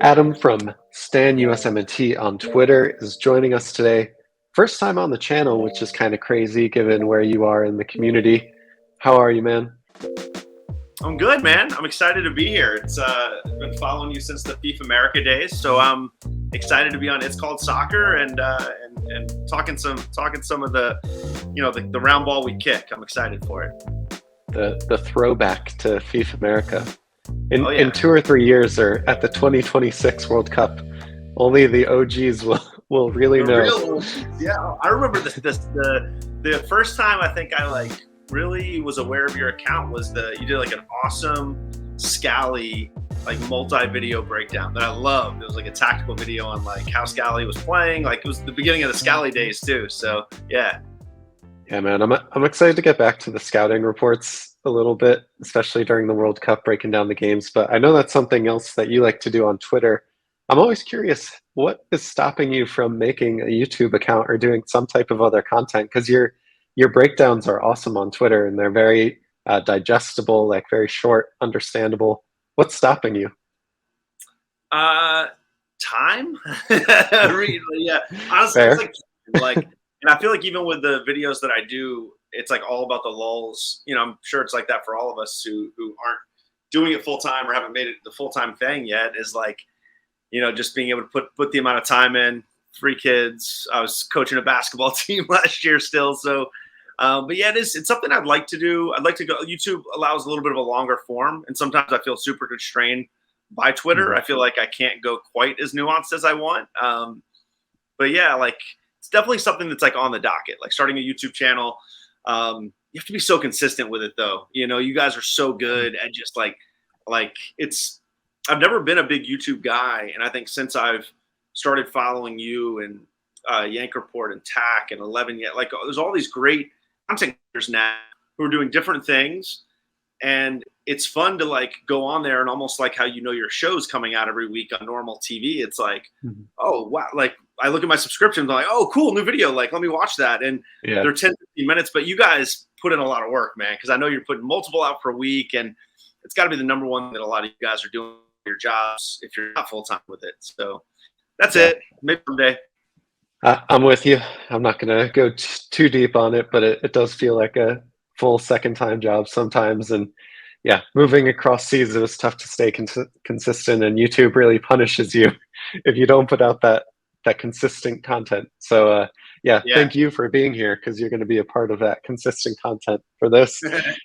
Adam from Stan USMNT on Twitter is joining us today. First time on the channel, which is kind of crazy given where you are in the community. How are you, man? I'm good, man. I'm excited to be here. It's been following you since the FIFA America days, so I'm excited to be on It's Called Soccer and talking some of the the round ball we kick. I'm excited for it. The throwback to FIFA America. In Oh yeah, in 2 or 3 years, or at the 2026 World Cup, only the OGs will really the know. real yeah. I remember the first time I think I really was aware of your account was you did like an awesome Scally multi-video breakdown that I loved. It was like a tactical video on how Scally was playing. Like it was the beginning of the Scally days too. So yeah. Yeah, man, I'm excited to get back to the scouting reports a little bit, especially during the World Cup, breaking down the games. But I know that's something else that you like to do on Twitter. I'm always curious, what is stopping you from making a YouTube account or doing some type of other content? Because your breakdowns are awesome on Twitter and they're very digestible, like very short, understandable. What's stopping you? Uh, Time. Really, yeah. Honestly, it's Fair. and I feel like even with the videos that I do, it's like all about the lulls. I'm sure it's like that for all of us who aren't doing it full time or haven't made it the full time thing yet. Is just being able to put the amount of time in. 3 kids. I was coaching a basketball team last year still, so. But yeah, it's something I'd like to do. I'd like to go. YouTube allows a little bit of a longer form, and sometimes I feel super constrained by Twitter. Mhm. I feel like I can't go quite as nuanced as I want. But yeah, it's definitely something that's on the docket. Like starting a YouTube channel. You have to be so consistent with it, though. You guys are so good at just it's. I've never been a big YouTube guy, and I think since I've started following you and Yank Report and TAC and 11 yet, there's all these great content creators now who are doing different things, and it's fun to go on there and almost like how your show's coming out every week on normal TV. It's Mhm. oh wow, I look at my subscriptions, I'm like, oh cool, new video, let me watch that, and Yeah. they're 10-15 minutes, but you guys put in a lot of work, man, because I know you're putting multiple out per week, and it's got to be the number one that a lot of you guys are doing your jobs if you're not full time with it. So that's Yeah. it. Maybe someday. I'm with you. I'm not going to go too deep on it, but it does feel like a full second time job sometimes. And yeah, moving across seas, it was tough to stay consistent, and YouTube really punishes you if you don't put out that consistent content. So yeah, Yeah. thank you for being here because you're going to be a part of that consistent content for this.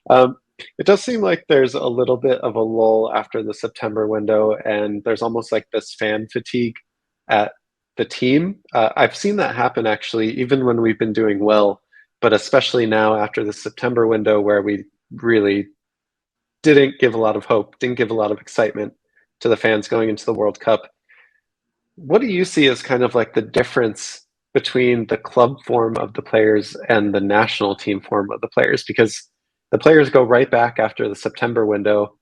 Um, it does seem like there's a little bit of a lull after the September window, and there's almost like this fan fatigue at the team. I've seen that happen actually, even when we've been doing well, but especially now after the September window where we really didn't give a lot of hope, didn't give a lot of excitement to the fans going into the World Cup. What do you see as kind of like the difference between the club form of the players and the national team form of the players? Because the players go right back after the September window,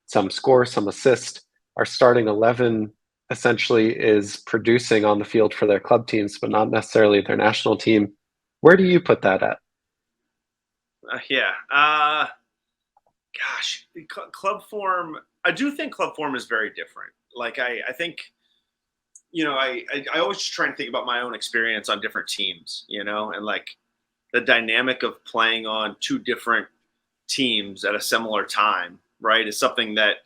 some score, some assist. Our starting 11 essentially is producing on the field for their club teams, but not necessarily their national team. Where do you put that at? Yeah. Gosh, club form. I do think club form is very different. I think I always try and think about my own experience on different teams, and the dynamic of playing on two different teams at a similar time, right, is something that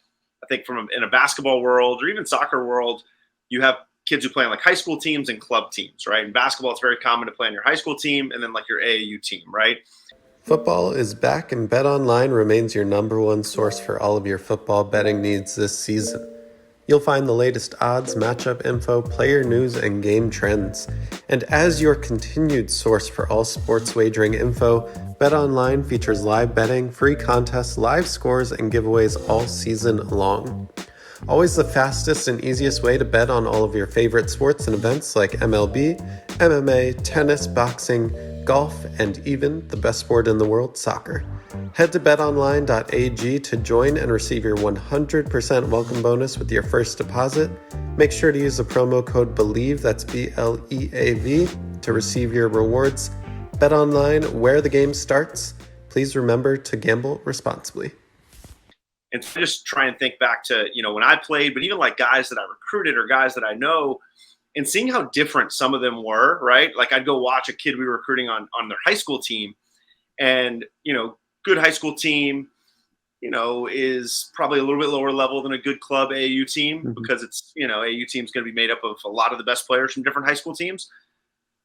I think in a basketball world or even soccer world, you have kids who play on high school teams and club teams, right? In basketball, it's very common to play on your high school team and then your AAU team, right? Football is back, and BetOnline remains your number one source for all of your football betting needs this season. You'll find the latest odds, matchup info, player news, and game trends. And as your continued source for all sports wagering info, BetOnline features live betting, free contests, live scores, and giveaways all season long. Always the fastest and easiest way to bet on all of your favorite sports and events like MLB, MMA, tennis, boxing, golf, and even the best sport in the world, soccer. Head to betonline.ag to join and receive your 100% welcome bonus with your first deposit. Make sure to use the promo code BELIEVE, that's BLEAV, to receive your rewards. BetOnline, where the game starts. Please remember to gamble responsibly. And so I just try and think back to, when I played, but even like guys that I recruited or guys that I know, and seeing how different some of them were, right? Like I'd go watch a kid we were recruiting on their high school team, and good high school team, is probably a little bit lower level than a good club AAU team, Mhm. because it's, AAU team's going to be made up of a lot of the best players from different high school teams.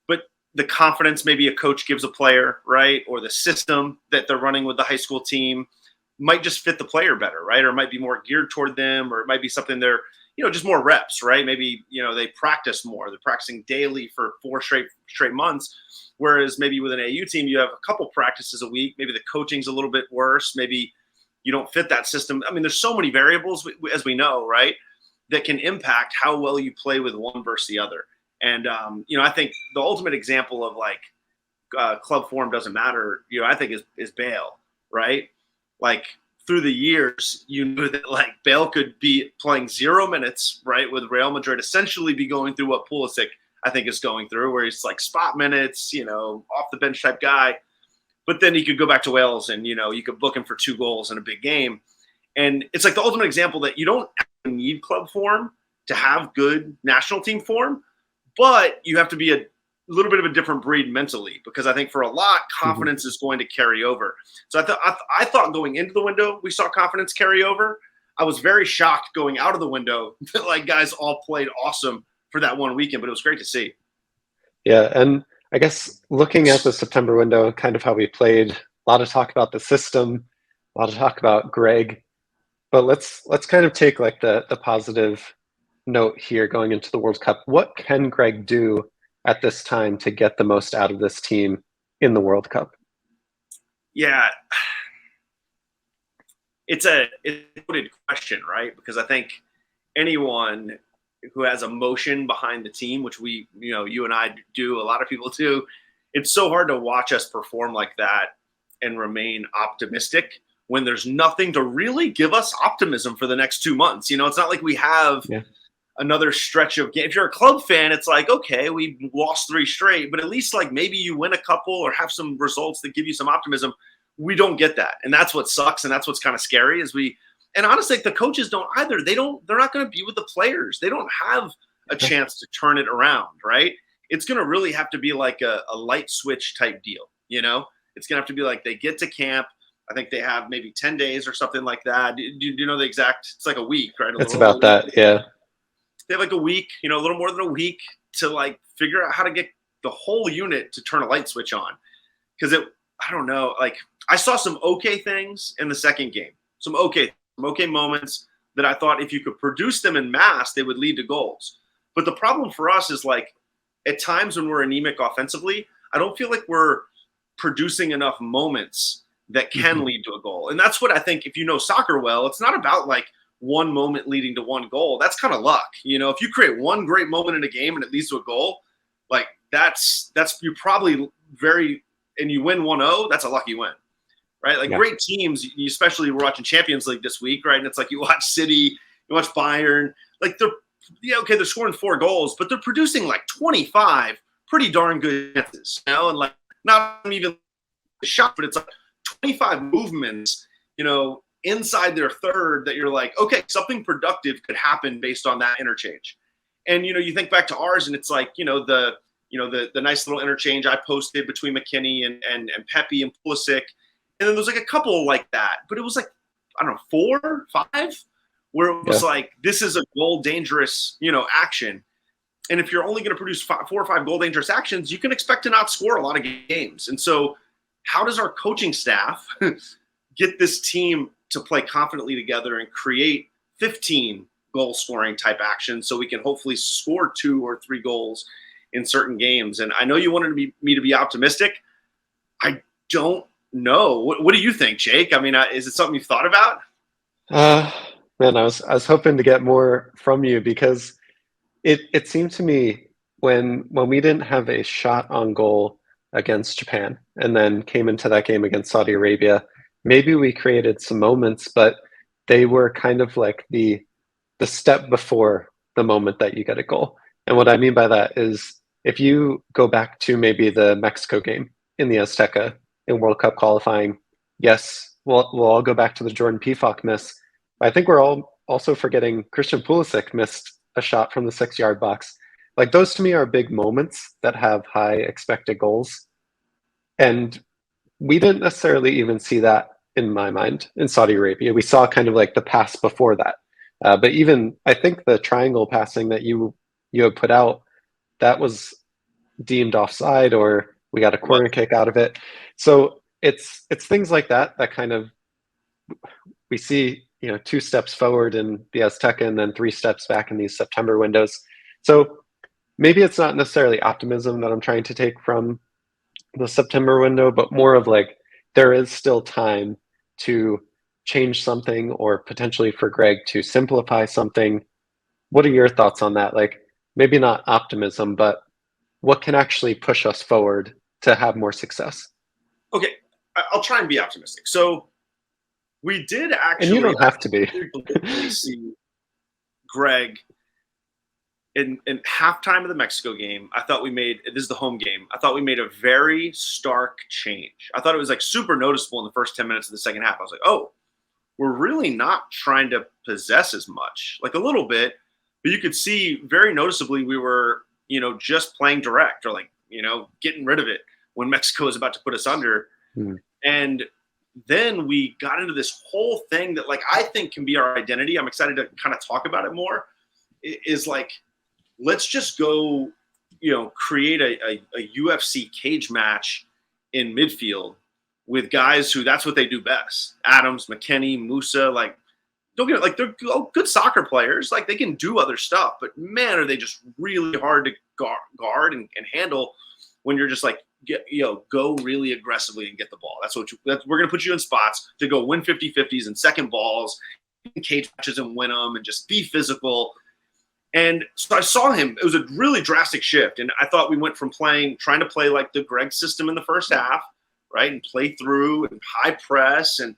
But the confidence maybe a coach gives a player, right? Or the system that they're running with the high school team might just fit the player better, right? Or it might be more geared toward them, or it might be something they're, just more reps, right? Maybe, they practice more. They're practicing daily for 4 straight months. Whereas maybe with an AU team, you have a couple practices a week. Maybe the coaching's a little bit worse. Maybe you don't fit that system. I mean, there's so many variables, as we know, right, that can impact how well you play with one versus the other. And, I think the ultimate example of like club form doesn't matter, I think is Bale, right? Like through the years, you knew that like Bale could be playing 0 minutes, right, with Real Madrid, essentially be going through what Pulisic, I think, is going through, where he's like spot minutes, off the bench type guy. But then he could go back to Wales and, you could book him for 2 goals in a big game. And it's like the ultimate example that you don't need club form to have good national team form, but you have to be a little bit of a different breed mentally, because I think for a lot, confidence is going to carry over. So I thought going into the window, we saw confidence carry over. I was very shocked going out of the window that like guys all played awesome for that one weekend, but it was great to see. Yeah, and I guess looking at the September window, kind of how we played, a lot of talk about the system, a lot of talk about Greg, but let's kind of take like the positive note here going into the World Cup. What can Greg do at this time to get the most out of this team in the World Cup? Yeah, it's a loaded question, right? Because I think anyone who has emotion behind the team, which we, you and I do, a lot of people do, it's so hard to watch us perform like that and remain optimistic when there's nothing to really give us optimism for the next 2 months. It's not like we have another stretch of game. If you're a club fan, it's like, okay, we lost 3 straight, but at least like maybe you win a couple or have some results that give you some optimism. We don't get that. And that's what sucks. And that's what's kind of scary is and honestly, like the coaches don't either. They're not going to be with the players. They don't have a chance to turn it around, right? It's going to really have to be like a light switch type deal. It's going to have to be like they get to camp. I think they have maybe 10 days or something like that. Do you know the exact? It's like a week, right? It's about that, yeah. They have like a week, a little more than a week to like figure out how to get the whole unit to turn a light switch on. Because I don't know, like I saw some okay things in the second game, some okay moments that I thought if you could produce them in mass, they would lead to goals. But the problem for us is like at times when we're anemic offensively, I don't feel like we're producing enough moments that can lead to a goal. And that's what I think, if you know soccer well, it's not about like one moment leading to one goal. That's kind of luck. If you create one great moment in a game and it leads to a goal, like that's you probably and you win 1-0, that's a lucky win. Right? Like great teams, especially we're watching Champions League this week, right? And it's like you watch City, you watch Bayern, like they're scoring 4 goals, but they're producing like 25 pretty darn good chances, and like not even a shot, but it's like 25 movements, inside their third that you're like, okay, something productive could happen based on that interchange. And you think back to ours, and it's like the nice little interchange I posted between McKinney and Pepe and Pulisic. And then there's like a couple like that, but it was like, I don't know, 4, 5, where it was like, this is a goal dangerous, action. And if you're only going to produce 4 or 5 goal dangerous actions, you can expect to not score a lot of games. And so how does our coaching staff get this team to play confidently together and create 15 goal scoring type actions so we can hopefully score 2 or 3 goals in certain games? And I know you wanted me to be optimistic. I don't know. What do you think, Jake? I mean, is it something you've thought about? Man, I was hoping to get more from you, because it seemed to me when we didn't have a shot on goal against Japan and then came into that game against Saudi Arabia, maybe we created some moments, but they were kind of like the step before the moment that you get a goal. And what I mean by that is if you go back to maybe the Mexico game in the Azteca in World Cup qualifying, yes, we'll all go back to the Jordan Pefok miss. I think we're all also forgetting Christian Pulisic missed a shot from the 6 yard box. Like those to me are big moments that have high expected goals. And we didn't necessarily even see that in my mind in Saudi Arabia. We saw kind of like the pass before that. But even I think the triangle passing that you have put out, that was deemed offside or we got a corner kick out of it. So it's things like that that kind of we see, 2 steps forward in the Azteca and then 3 steps back in these September windows. So maybe it's not necessarily optimism that I'm trying to take from the September window, but more of like there is still time to change something or potentially for Greg to simplify something. What are your thoughts on that? Like maybe not optimism, but what can actually push us forward to have more success? Okay, I'll try and be optimistic. So we did And you actually don't have to be. legitimately see Greg in halftime of the Mexico game. I thought we made, this is the home game, I thought we made a very stark change. I thought it was like super noticeable in the first 10 minutes of the second half. I was like, oh, we're really not trying to possess as much, like a little bit, but you could see very noticeably we were, just playing direct or like, getting rid of it when Mexico was about to put us under. And then we got into this whole thing that like I think can be our identity. I'm excited to kind of talk about it more. Is like, let's just go, create a UFC cage match in midfield with guys who that's what they do best. Adams, McKennie, Musa, like don't get it, like they're good soccer players. Like they can do other stuff, but man, are they just really hard to guard and handle when you're just like, go really aggressively and get the ball. That's we're going to put you in spots to go win 50-50s and second balls, cage matches and win them and just be physical. And so I saw him. It was a really drastic shift. And I thought we went from trying to play like the Greg system in the first half, right, and play through and high press. And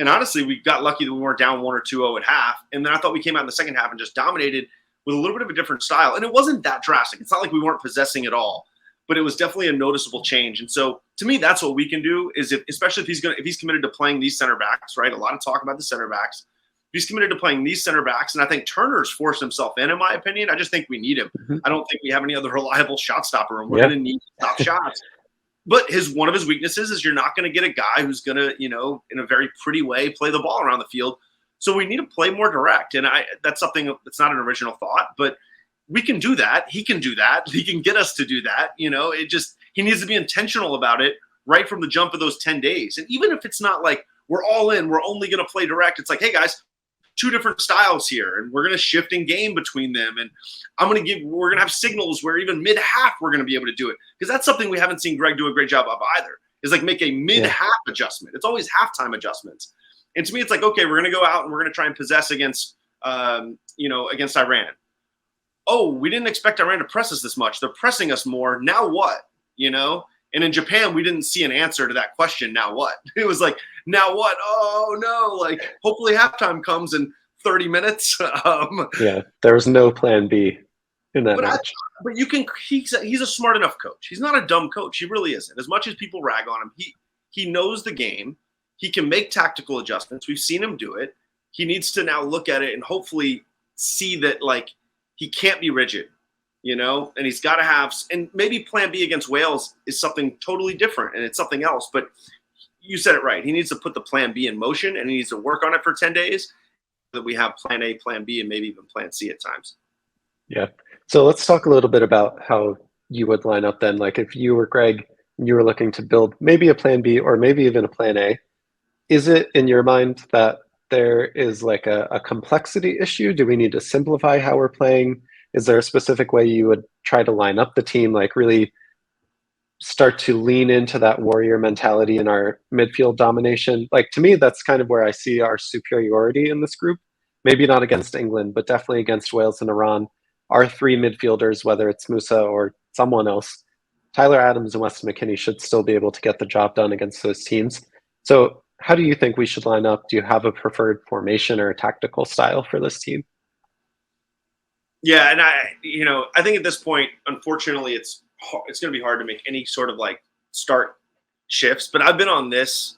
honestly, we got lucky that we weren't down 1 or 2-0 at half. And then I thought we came out in the second half and just dominated with a little bit of a different style. And it wasn't that drastic. It's not like we weren't possessing at all, but it was definitely a noticeable change. And so to me, that's what we can do is especially if he's committed to playing these center backs, right? A lot of talk about the center backs. If he's committed to playing these center backs, and I think Turner's forced himself in my opinion. I just think we need him. I don't think we have any other reliable shot stopper, and we're going to need to stop shots. But one of his weaknesses is you're not going to get a guy who's going to, in a very pretty way, play the ball around the field. So we need to play more direct. And that's something that's not an original thought, but we can do that. He can do that. He can get us to do that. He needs to be intentional about it right from the jump of those 10 days. And even if it's not like we're all in, we're only going to play direct. It's like, hey guys, 2 different styles here, and we're going to shift in game between them. And we're going to have signals where even mid-half we're going to be able to do it, because that's something we haven't seen Greg do a great job of either, is like make a mid-half adjustment. It's always halftime adjustments. And to me, it's like, okay, we're going to go out and we're going to try and possess against Iran. Oh, we didn't expect Iran to press us this much. They're pressing us more. Now what? And in Japan, we didn't see an answer to that question. Now what? It was like, now what? Oh no! Like, hopefully halftime comes in 30 minutes. There was no plan B in that match. But he's a smart enough coach. He's not a dumb coach. He really isn't. As much as people rag on him, he knows the game. He can make tactical adjustments. We've seen him do it. He needs to now look at it and hopefully see that like he can't be rigid. And he's got to have, and maybe plan B against Wales is something totally different and it's something else. But you said it right. He needs to put the plan B in motion and he needs to work on it for 10 days so that we have plan A, plan B, and maybe even plan C at times. Yeah. So let's talk a little bit about how you would line up then. Like if you were Greg and you were looking to build maybe a plan B or maybe even a plan A, is it in your mind that there is like a complexity issue? Do we need to simplify how we're playing? Is there a specific way you would try to line up the team, like really start to lean into that warrior mentality in our midfield domination? Like to me, that's kind of where I see our superiority in this group. Maybe not against England, but definitely against Wales and Iran. Our 3 midfielders, whether it's Musa or someone else, Tyler Adams and Weston McKennie should still be able to get the job done against those teams. So how do you think we should line up? Do you have a preferred formation or a tactical style for this team? Yeah, and I think at this point, unfortunately, it's going to be hard to make any sort of like start shifts. But I've been on this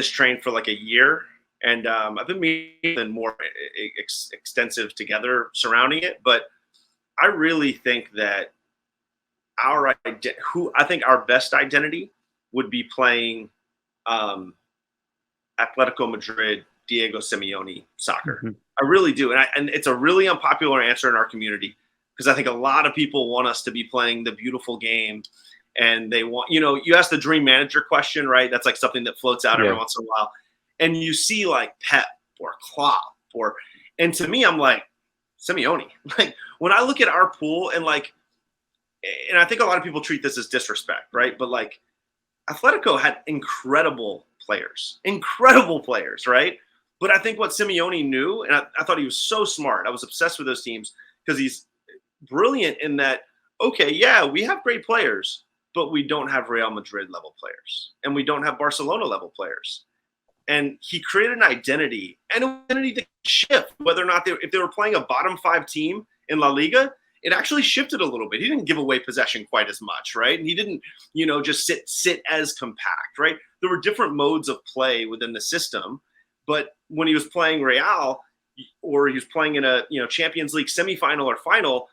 train for like a year, And I've been meeting more extensive together surrounding it. But I really think that I think our best identity would be playing um, Atletico Madrid, Diego Simeone soccer. Mhm. I really do, and it's a really unpopular answer in our community because I think a lot of people want us to be playing the beautiful game, and they want, you ask the dream manager question, right? That's like something that floats out every Yeah. once in a while, and you see like Pep or Klopp and to me, I'm like Simeone. Like when I look at our pool and I think a lot of people treat this as disrespect, right? But like Atletico had incredible players, right? But I think what Simeone knew, and I thought he was so smart. I was obsessed with those teams because he's brilliant in that. Okay, yeah, we have great players, but we don't have Real Madrid level players, and we don't have Barcelona level players. And he created an identity that could shift whether or not if they were playing a bottom five team in La Liga, it actually shifted a little bit. He didn't give away possession quite as much, right? And he didn't, just sit as compact, right? There were different modes of play within the system, but when he was playing Real or he was playing in a Champions League semifinal or final,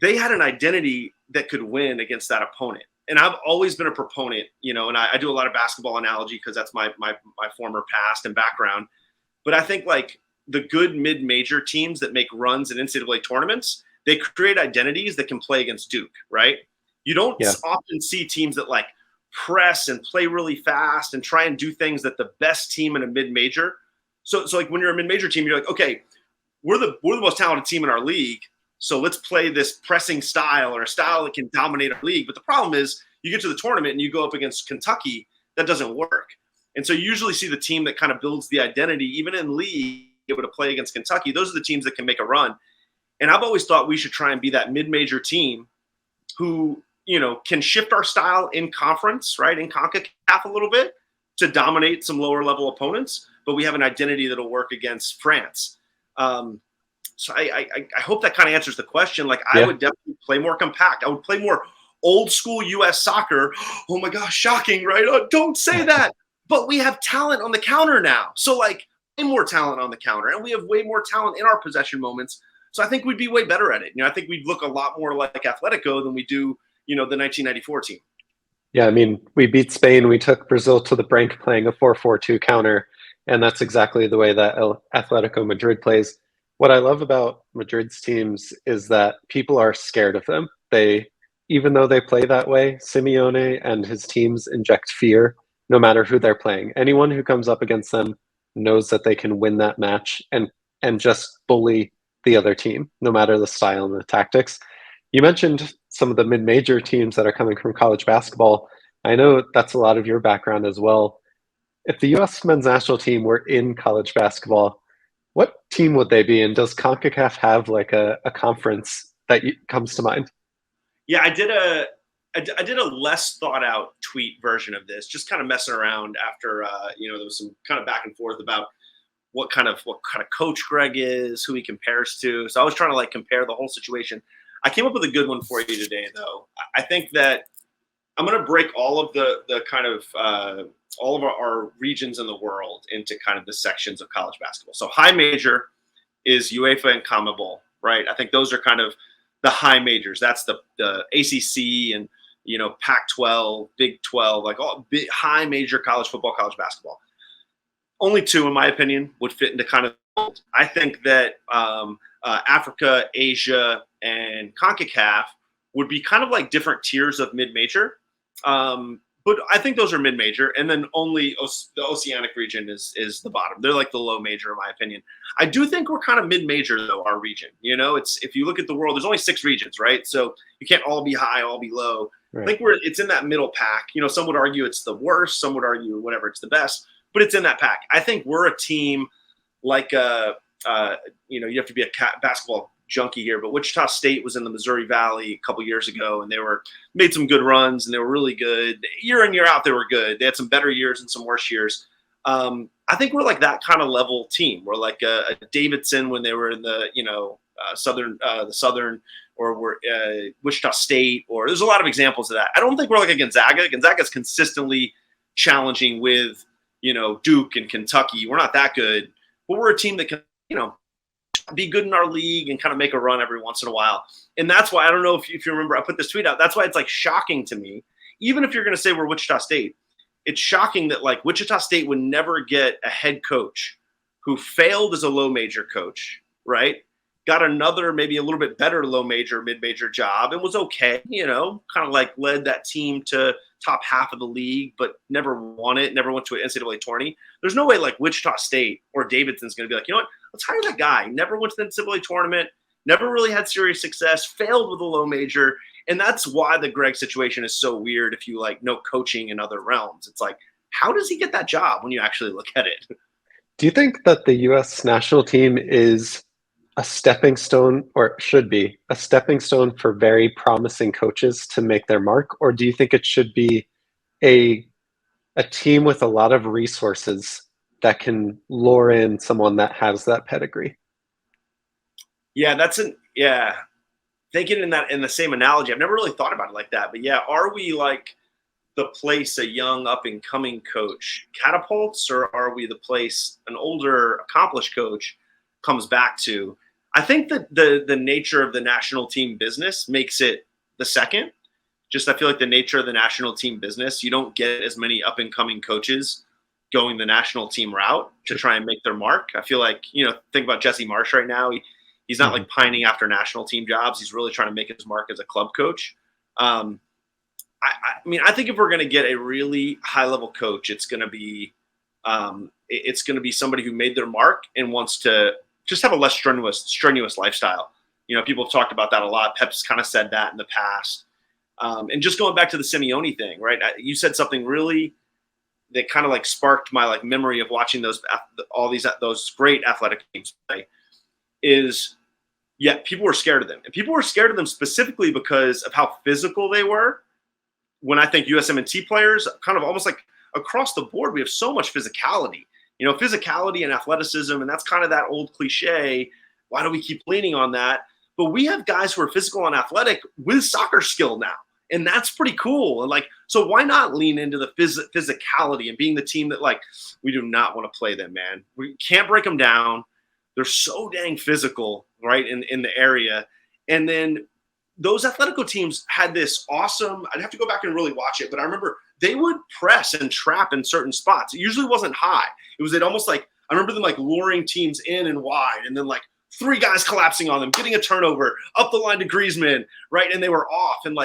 they had an identity that could win against that opponent. And I've always been a proponent, and I do a lot of basketball analogy because that's my former past and background. But I think like the good mid-major teams that make runs in NCAA tournaments, they create identities that can play against Duke, right? You don't Yeah. often see teams that like press and play really fast and try and do things that the best team in a mid-major. So like when you're a mid-major team, you're like, okay, we're the most talented team in our league. So let's play this pressing style or a style that can dominate our league. But the problem is you get to the tournament and you go up against Kentucky, that doesn't work. And so you usually see the team that kind of builds the identity, even in league, able to play against Kentucky. Those are the teams that can make a run. And I've always thought we should try and be that mid-major team who, can shift our style in conference, right, in CONCACAF a little bit to dominate some lower level opponents, but we have an identity that'll work against France. So I hope that kind of answers the question. Like I would definitely play more compact. I would play more old school U.S. soccer. Oh my gosh, shocking, right? Oh, don't say that. But we have talent on the counter now. So like way more talent on the counter, and we have way more talent in our possession moments. So I think we'd be way better at it. I think we'd look a lot more like Atletico than we do, the 1994 team. Yeah, I mean, we beat Spain. We took Brazil to the brink playing a 4-4-2 counter, and that's exactly the way that Atletico Madrid plays. What I love about Madrid's teams is that people are scared of them. Even though they play that way, Simeone and his teams inject fear no matter who they're playing. Anyone who comes up against them knows that they can win that match and just bully the other team, no matter the style and the tactics. You mentioned some of the mid-major teams that are coming from college basketball. I know that's a lot of your background as well. If the U.S. men's national team were in college basketball, what team would they be? And does CONCACAF have like a conference that comes to mind? Yeah, I did a less thought out tweet version of this, just kind of messing around after there was some kind of back and forth about what kind of coach Greg is, who he compares to. So I was trying to like compare the whole situation. I came up with a good one for you today, though. I think that I'm going to break all of the kind of all of our regions in the world into kind of the sections of college basketball. So high major is UEFA and CONMEBOL, right? I think those are kind of the high majors. That's the ACC and Pac-12, Big 12, like all big, high major college football, college basketball. Only two, in my opinion, would fit into kind of. I think that Africa, Asia, and CONCACAF would be kind of like different tiers of mid-major. But I think those are mid-major, and then only the Oceanic region is the bottom. They're like the low major, in my opinion. I do think we're kind of mid-major, though, our region. It's if you look at the world, there's only 6 regions, right? So you can't all be high, all be low. Right. I think it's in that middle pack. Some would argue it's the worst. Some would argue whatever, it's the best. But it's in that pack. I think we're a team like you have to be a basketball junkie here, but Wichita State was in the Missouri Valley a couple years ago, and they made some good runs, and they were really good. Year in, year out, they were good. They had some better years and some worse years. I think we're like that kind of level team. We're like a Davidson when they were in the Southern, or we're Wichita State, or there's a lot of examples of that. I don't think we're like a Gonzaga. Gonzaga's consistently challenging with Duke and Kentucky. We're not that good, but we're a team that can, be good in our league and kind of make a run every once in a while. And that's why, I don't know if you remember, I put this tweet out. That's why it's like shocking to me. Even if you're going to say we're Wichita State, it's shocking that like Wichita State would never get a head coach who failed as a low major coach, right? Got another, maybe a little bit better low major, mid-major job and was okay, kind of like led that team to top half of the league, but never won it, never went to an NCAA tourney. There's no way like Wichita State or Davidson's going to be like, you know what, let's hire that guy. Never went to the NCAA tournament, never really had serious success, failed with a low major. And that's why the Greg situation is so weird if you like know coaching in other realms. It's like, how does he get that job when you actually look at it? Do you think that the US national team is a stepping stone, or should be a stepping stone for very promising coaches to make their mark? Or do you think it should be a team with a lot of resources that can lure in someone that has that pedigree? Yeah, thinking in the same analogy, I've never really thought about it like that. But yeah, are we like the place a young up and coming coach catapults, or are we the place an older accomplished coach comes back to? I think that the nature of the national team business makes it the second. Just I feel like the nature of the national team business, you don't get as many up and coming coaches going the national team route to try and make their mark. I feel like, think about Jesse Marsh right now. He's not like pining after national team jobs. He's really trying to make his mark as a club coach. I I think if we're going to get a really high level coach, it's going to be somebody who made their mark and wants to just have a less strenuous lifestyle. People have talked about that a lot. Pep's kind of said that in the past. And just going back to the Simeone thing, right? You said something really that kind of like sparked my like memory of watching those great athletic teams play. People were scared of them, and people were scared of them specifically because of how physical they were. When I think USMNT players, kind of almost like across the board, we have so much physicality. Physicality and athleticism, and that's kind of that old cliche. Why do we keep leaning on that? But we have guys who are physical and athletic with soccer skill now, and that's pretty cool. And so why not lean into the physicality and being the team that we do not want to play them, man. We can't break them down. They're so dang physical, right, in the area. And then those Atletico teams had this awesome – I'd have to go back and really watch it, but I remember they would press and trap in certain spots. It usually wasn't high. It was almost I remember them luring teams in and wide, and then three guys collapsing on them, getting a turnover, up the line to Griezmann, right, and they were off. And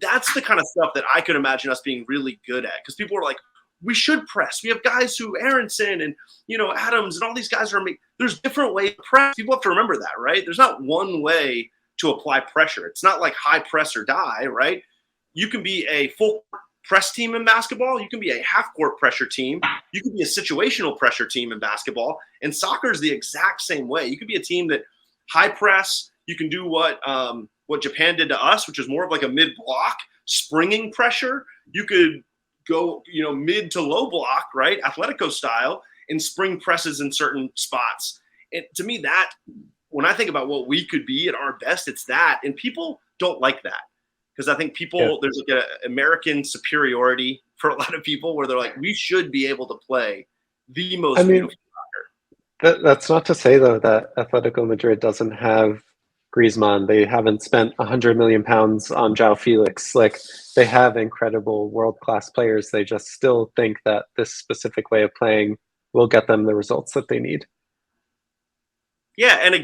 that's the kind of stuff that I could imagine us being really good at, because people were like, we should press. We have guys who Aronson and, Adams and all these guys are – there's different ways to press. People have to remember that, right? There's not one way to apply pressure. It's not like high press or die, right? You can be a full press team in basketball. You can be a half-court pressure team. You can be a situational pressure team in basketball. And soccer is the exact same way. You can be a team that high press. You can do what Japan did to us, which is more of a mid-block springing pressure. You could go, mid to low block, right, Atletico style, and spring presses in certain spots. And to me, that when I think about what we could be at our best, it's that. And people don't like that, because I think there's an American superiority for a lot of people where they're like, we should be able to play the most beautiful soccer. That's not to say, though, that Atletico Madrid doesn't have Griezmann. They haven't spent 100 million pounds on João Felix. They have incredible world-class players. They just still think that this specific way of playing will get them the results that they need. Yeah, and I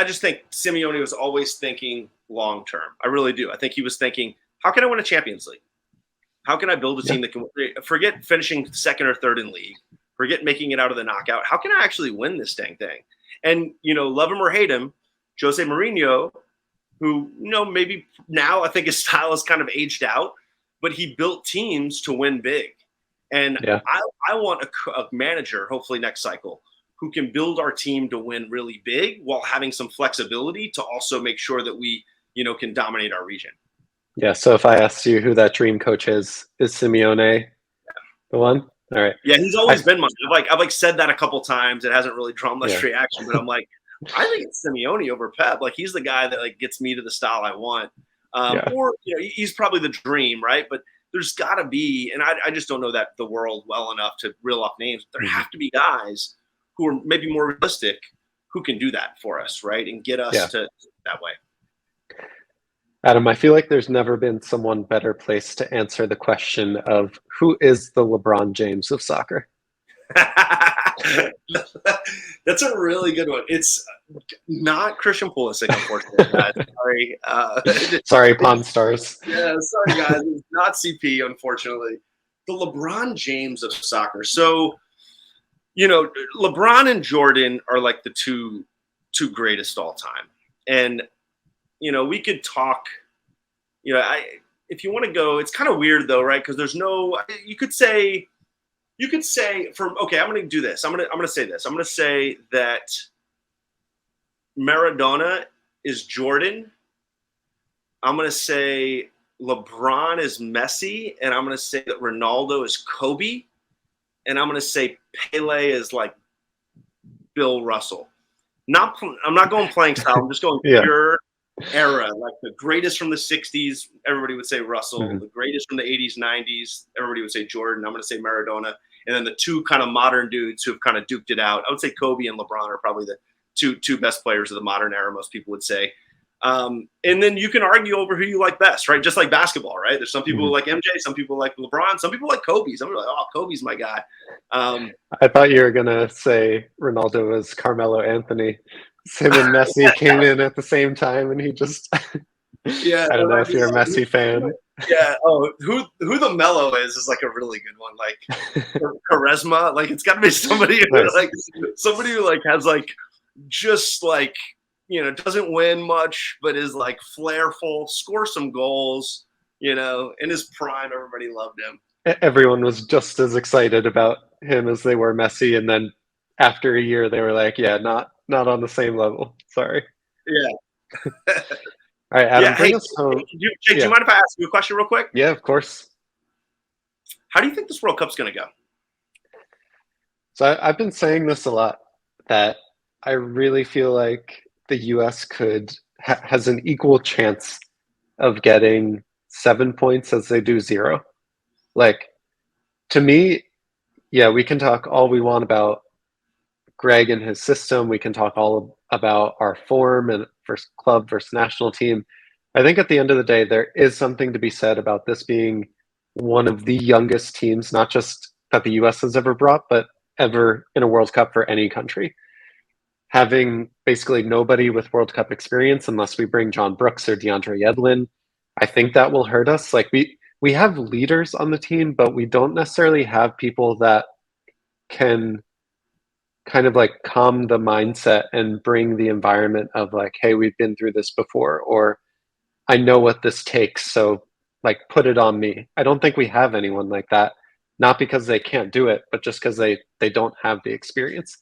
just think Simeone was always thinking long term. I really do. I think he was thinking, how can I win a Champions League? How can I build a team that can forget finishing second or third in league, forget making it out of the knockout? How can I actually win this dang thing? And, love him or hate him, Jose Mourinho, who, maybe now I think his style is kind of aged out, but he built teams to win big. And I want a manager, hopefully next cycle, who can build our team to win really big while having some flexibility to also make sure that we, can dominate our region. Yeah. So if I asked you who that dream coach is Simeone the one? All right. Yeah, he's always been mine. I've said that a couple times. It hasn't really drawn much reaction, but I'm like, I think it's Simeone over Pep. He's the guy that gets me to the style I want. Or he's probably the dream, right? But there's got to be, and I just don't know that the world well enough to reel off names. There Mhm. have to be guys who are maybe more realistic who can do that for us, right, and get us Yeah. to that way. Adam, I feel like there's never been someone better placed to answer the question of who is the LeBron James of soccer? That's a really good one. It's not Christian Pulisic, unfortunately, guys. Sorry. Sorry, Pawn Stars. Yeah, sorry, guys. It's not CP, unfortunately. The LeBron James of soccer. So, LeBron and Jordan are like the two greatest all time. And, we could talk, if you want to go, it's kind of weird though, right? Because there's no, you could say okay, I'm going to do this. I'm going to say this. I'm going to say that Maradona is Jordan. I'm going to say LeBron is Messi, and I'm going to say that Ronaldo is Kobe, and I'm going to say Pele is like Bill Russell. I'm not going playing style. I'm just going Yeah. pure era, like the greatest from the 60s. Everybody would say Russell. Mhm. The greatest from the 80s, 90s. Everybody would say Jordan. I'm going to say Maradona. And then the two kind of modern dudes who have kind of duked it out. I would say Kobe and LeBron are probably the two best players of the modern era, most people would say. And then you can argue over who you like best, right? Just like basketball, right? There's some people who like MJ, some people like LeBron, some people like Kobe. Some people are like, oh, Kobe's my guy. I thought you were going to say Ronaldo was Carmelo Anthony. Him and Messi came in at the same time, and he just. Yeah, I don't know if you're a Messi fan. Yeah. Oh, who the Mellow is like a really good one. Like charisma. Like it's got to be somebody who Nice. like somebody who like has like just like doesn't win much, but is like flairful, score some goals. In his prime, everybody loved him. Everyone was just as excited about him as they were Messi, and then after a year, they were like, "Yeah, not on the same level." Sorry. Yeah. All right, Adam, Yeah. bring Hey, us home. Jake, do Yeah, you mind if I ask you a question real quick? yeah, of course. How do you think this World Cup's going to go? So I've been saying this a lot that I really feel like the U.S. has an equal chance of getting 7 points as they do zero. Like to me, yeah, we can talk all we want about Greg and his system. We can talk all about our form and versus club versus national team. I think at the end of the day, there is something to be said about this being one of the youngest teams, not just that the US has ever brought, but ever in a World Cup for any country. Having basically nobody with World Cup experience, unless we bring John Brooks or DeAndre Yedlin, I think that will hurt us. Like we have leaders on the team, but we don't necessarily have people that can kind of like calm the mindset and bring the environment of like, hey, we've been through this before, or I know what this takes, so like put it on me. I don't think we have anyone like that, not because they can't do it, but just because they don't have the experience.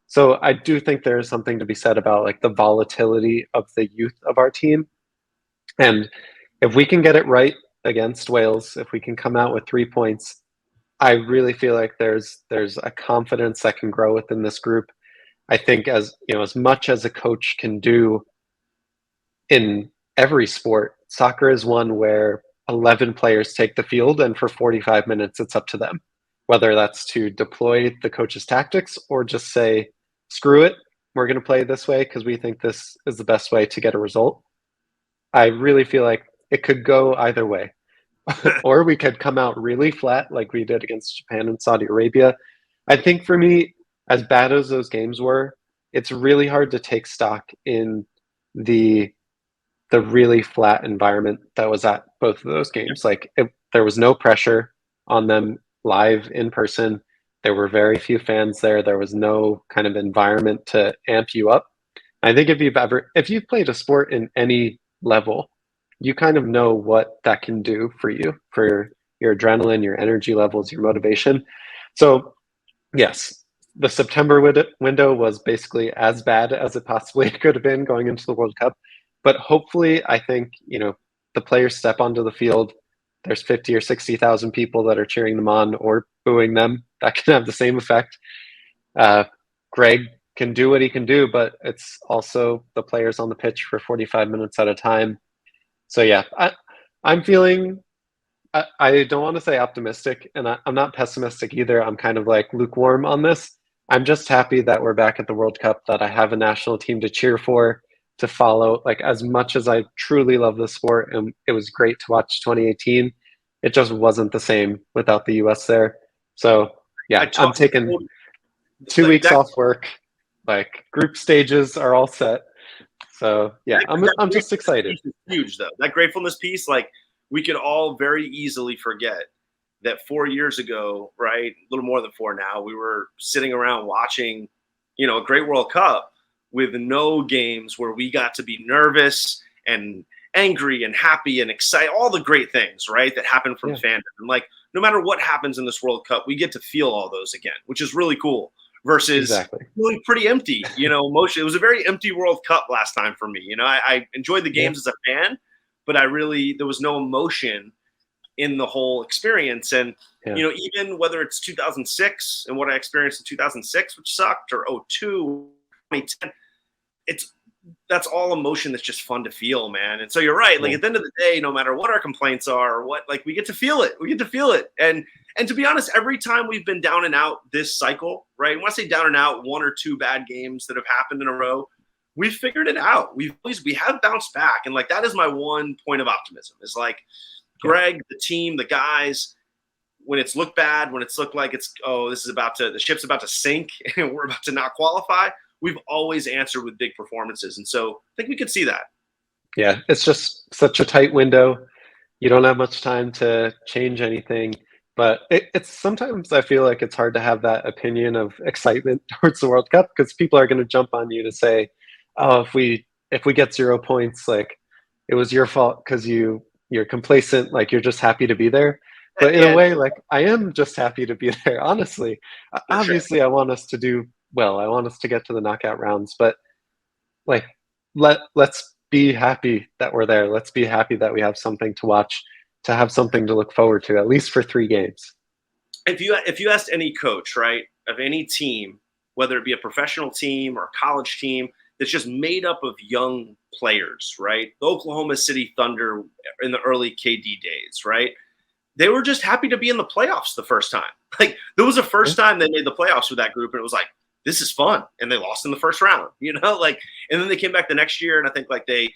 So I do think there is something to be said about like the volatility of the youth of our team. And if we can get it right against Wales, if we can come out with 3 points, I really feel like there's a confidence that can grow within this group. I think as much as a coach can do in every sport, soccer is one where 11 players take the field and for 45 minutes it's up to them. Whether that's to deploy the coach's tactics or just say, screw it, we're going to play this way because we think this is the best way to get a result. I really feel like it could go either way. Or we could come out really flat like we did against Japan and Saudi Arabia. I think for me, as bad as those games were, it's really hard to take stock in the really flat environment that was at both of those games. Like there was no pressure on them live in person. There were very few fans there. There was no kind of environment to amp you up. I think if you've played a sport in any level, you kind of know what that can do for you, for your adrenaline, your energy levels, your motivation. So yes, the September window was basically as bad as it possibly could have been going into the World Cup. But hopefully, I think, the players step onto the field. There's 50 or 60,000 people that are cheering them on or booing them. That can have the same effect. Greg can do what he can do, but it's also the players on the pitch for 45 minutes at a time. So yeah, I'm feeling I don't want to say optimistic, and I'm not pessimistic either. I'm kind of like lukewarm on this. I'm just happy that we're back at the World Cup, that I have a national team to cheer for, to follow. Like, as much as I truly love the sport, and it was great to watch 2018, it just wasn't the same without the US there. So I yeah, I'm talk taking 2 weeks that off work. Like, group stages are all set. So yeah, I'm just gratefulness excited. piece is huge, though. That gratefulness piece, like we could all very easily forget that 4 years ago, right? A little more than four now, we were sitting around watching, a great World Cup with no games where we got to be nervous and angry and happy and excited, all the great things, right? That happen from Yeah, fandom. And like, no matter what happens in this World Cup, we get to feel all those again, which is really cool versus exactly. feeling pretty empty, emotion. It was a very empty World Cup last time for me. I enjoyed the Yeah, games as a fan, but there was no emotion in the whole experience. And, yeah, even whether it's 2006 and what I experienced in 2006, which sucked, or 02, 2010, it's that's all emotion that's just fun to feel, man. And so you're right. Like yeah, at the end of the day, no matter what our complaints are or what, like we get to feel it. We get to feel it. And to be honest, every time we've been down and out this cycle, right? And when I say down and out, one or two bad games that have happened in a row, we've figured it out. We have bounced back. And like that is my one point of optimism is like yeah. Greg, the team, the guys, when it's looked bad, when it's looked like the ship's about to sink and we're about to not qualify, we've always answered with big performances. And so I think we could see that. Yeah, it's just such a tight window. You don't have much time to change anything. But it's sometimes I feel like it's hard to have that opinion of excitement towards the World Cup because people are going to jump on you to say, "Oh, if we get 0 points, like it was your fault because you're complacent, like you're just happy to be there." But in a And way, like I am just happy to be there. Honestly, for sure. obviously, I want us to do well. I want us to get to the knockout rounds, but like let's be happy that we're there. Let's be happy that we have something to watch, to have something to look forward to, at least for 3 games. If you asked any coach, right, of any team, whether it be a professional team or a college team that's just made up of young players, right? The Oklahoma City Thunder in the early KD days, right? They were just happy to be in the playoffs the first time. Like there was the Yeah, first time they made the playoffs with that group, and it was like, this is fun. And they lost in the first round, like, and then they came back the next year, and I think like they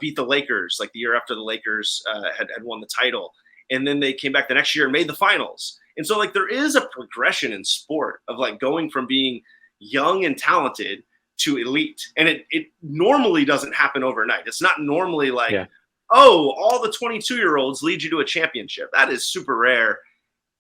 beat the Lakers like the year after the Lakers had won the title. And then they came back the next year and made the finals. And so like there is a progression in sport of like going from being young and talented to elite. And it normally doesn't happen overnight. It's not normally like, yeah, oh, all the 22-year-olds lead you to a championship. That is super rare.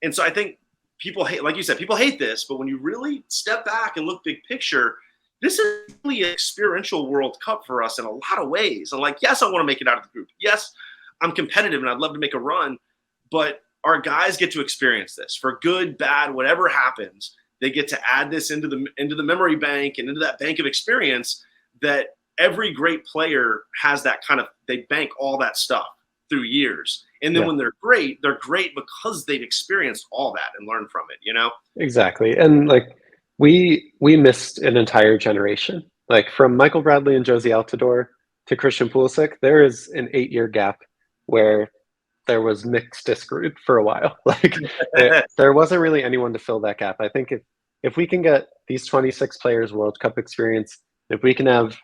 And so I think people hate, like you said, people hate this, but when you really step back and look big picture, this is really an experiential World Cup for us in a lot of ways. And like, yes, I want to make it out of the group. Yes, I'm competitive and I'd love to make a run, but our guys get to experience this for good, bad, whatever happens. They get to add this into the memory bank and into that bank of experience that every great player has. That kind of, they bank all that stuff through years. And then yeah. when they're great because they've experienced all that and learned from it. Exactly. And like we missed an entire generation. Like from Michael Bradley and Josie Altidore to Christian Pulisic, there is an 8-year gap where there was mixed discrude for a while. Like there wasn't really anyone to fill that gap. I think if we can get these 26 players World Cup experience, if we can have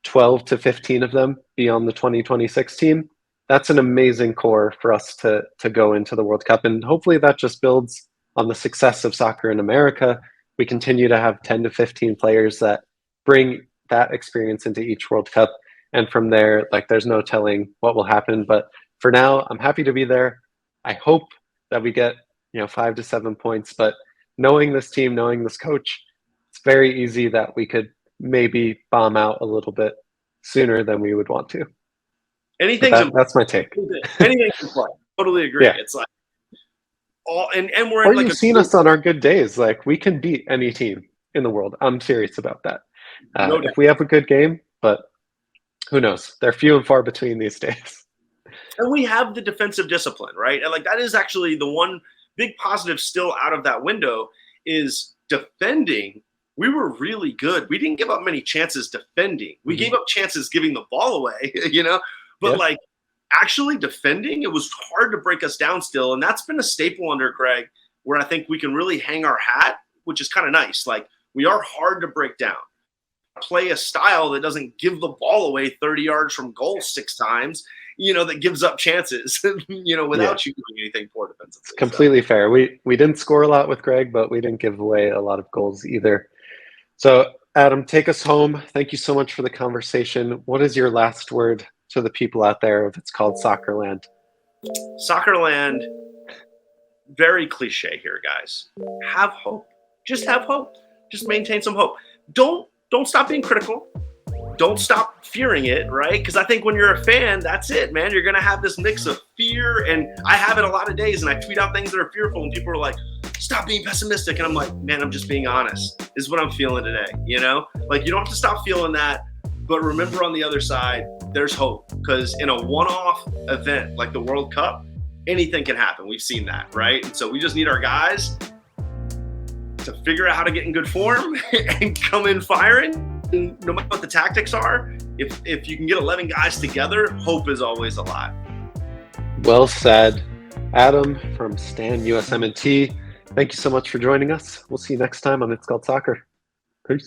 12 to 15 of them be on the 2026 team, that's an amazing core for us to go into the World Cup. And hopefully that just builds on the success of soccer in America. We continue to have 10 to 15 players that bring that experience into each World Cup. And from there, like there's no telling what will happen. But for now, I'm happy to be there. I hope that we get 5 to 7 points. But knowing this team, knowing this coach, it's very easy that we could maybe bomb out a little bit sooner than we would want to. But Anything's that's my take. anything can play. Totally agree. Yeah. It's like all and we're Or in like you've a seen us on our good days. Like we can beat any team in the world. I'm serious about that. no doubt. If we have a good game, but who knows? They're few and far between these days. And we have the defensive discipline, right? And like that is actually the one big positive still out of that window is defending. We were really good. We didn't give up many chances defending. We gave up chances giving the ball away, But Yeah. like actually defending, it was hard to break us down still. And that's been a staple under Greg, where I think we can really hang our hat, which is kind of nice. Like, we are hard to break down. Play a style that doesn't give the ball away 30 yards from goal 6 times, that gives up chances, without you doing anything poor defensively. It's completely fair. We didn't score a lot with Greg, but we didn't give away a lot of goals either. So, Adam, take us home. Thank you so much for the conversation. What is your last word to the people out there if it's called Soccerland? Soccerland, very cliche here, guys. Have hope. Just have hope. Just maintain some hope. Don't stop being critical. Don't stop fearing it, right? Because I think when you're a fan, that's it, man. You're going to have this mix of fear, and I have it a lot of days, and I tweet out things that are fearful, and people are like, stop being pessimistic. And I'm like, man, I'm just being honest. This is what I'm feeling today, Like, you don't have to stop feeling that, but remember on the other side, there's hope. Because in a one-off event like the World Cup, anything can happen. We've seen that, right? And so we just need our guys to figure out how to get in good form and come in firing. And no matter what the tactics are, if you can get 11 guys together, hope is always alive. Well said. Adam from Stan USMNT, thank you so much for joining us. We'll see you next time on It's Called Soccer. Peace.